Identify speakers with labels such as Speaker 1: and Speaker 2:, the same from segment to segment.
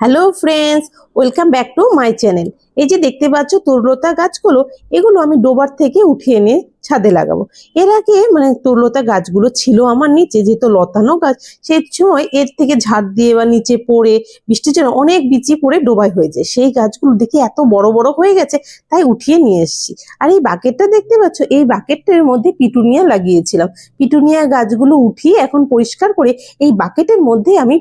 Speaker 1: Hello friends, welcome back to my channel. এই যে দেখতে পাচ্ছ তরুলতা গাছগুলো, এগুলো আমি ডোবার থেকে উঠিয়ে এনে ছাদে লাগাবো। এর আগে তরুলতা গাছগুলো ছিল আমার নিচে, যেহেতু লতানো গাছ, সেই সময় এর থেকে ঝাড় দিয়ে বা নিচে পড়ে বৃষ্টির জন্য অনেক বিচি পড়ে ডোবায় হয়ে যায়। সেই গাছগুলো দেখে এত বড় বড় হয়ে গেছে, তাই উঠিয়ে নিয়ে এসেছি। আর এই বাকেটটা দেখতে পাচ্ছ, এই বাকেটটার মধ্যে পিটুনিয়া লাগিয়েছিলাম। পিটুনিয়া গাছগুলো উঠিয়ে এখন পরিষ্কার করে এই বাকেটের মধ্যে আমি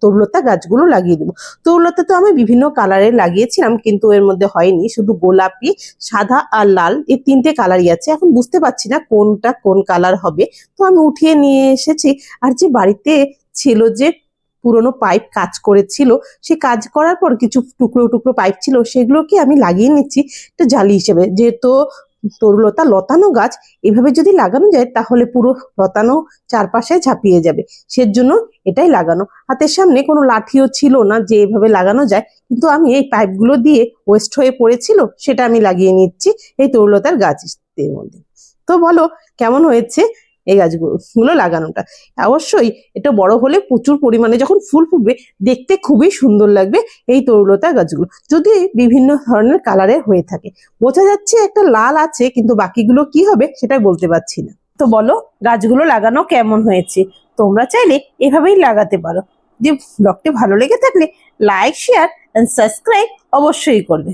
Speaker 1: তরুলতা গাছগুলো লাগিয়ে দেবো। তরুলতা তো আমি বিভিন্ন কালারের লাগিয়েছিলাম, কিন্তু এর মধ্যে হয়নি, শুধু গোলাপি, সাদা আর লাল, এই তিনটে কালারই আছে। এখন বুঝতে পারছি না কোনটা কোন কালার হবে, তো আমি উঠিয়ে নিয়ে এসেছি। আর যে বাড়িতে ছিল যে পুরোনো পাইপ কাজ করেছিল, সে কাজ করার পর কিছু টুকরো টুকরো পাইপ ছিল, সেগুলোকে আমি লাগিয়ে নিচ্ছি একটা জালি হিসেবে। যেহেতু তরুলতা লতানো গাছ, এভাবে যদি লাগানো যায় তাহলে পুরো লতানো চারপাশে ঝাঁপিয়ে যাবে, সেজন্য এটাই লাগানো। হাতের সামনে কোনো লাঠিও ছিল না যে এভাবে লাগানো যায়, কিন্তু আমি এই পাইপগুলো দিয়ে ওয়েস্ট হয়ে পড়েছিল, সেটা আমি লাগিয়ে নিচ্ছি এই তরুলতার গাছের মধ্যে। তো বলো কেমন হয়েছে এই গাছগুলো লাগানোটা? অবশ্যই এটা বড় হলে প্রচুর পরিমাণে যখন ফুল ফুটবে, দেখতে খুবই সুন্দর লাগবে এই তরুলতা গাছগুলো, যদি বিভিন্ন ধরনের কালারের হয়ে থাকে। বোঝা যাচ্ছে একটা লাল আছে, কিন্তু বাকিগুলো কি হবে সেটা বলতে পারছি না। তো বলো গাছগুলো লাগানো কেমন হয়েছে? তোমরা চাইলে এভাবেই লাগাতে পারো। যে ব্লগটি ভালো লেগে থাকলে লাইক, শেয়ার এন্ড সাবস্ক্রাইব অবশ্যই করবে।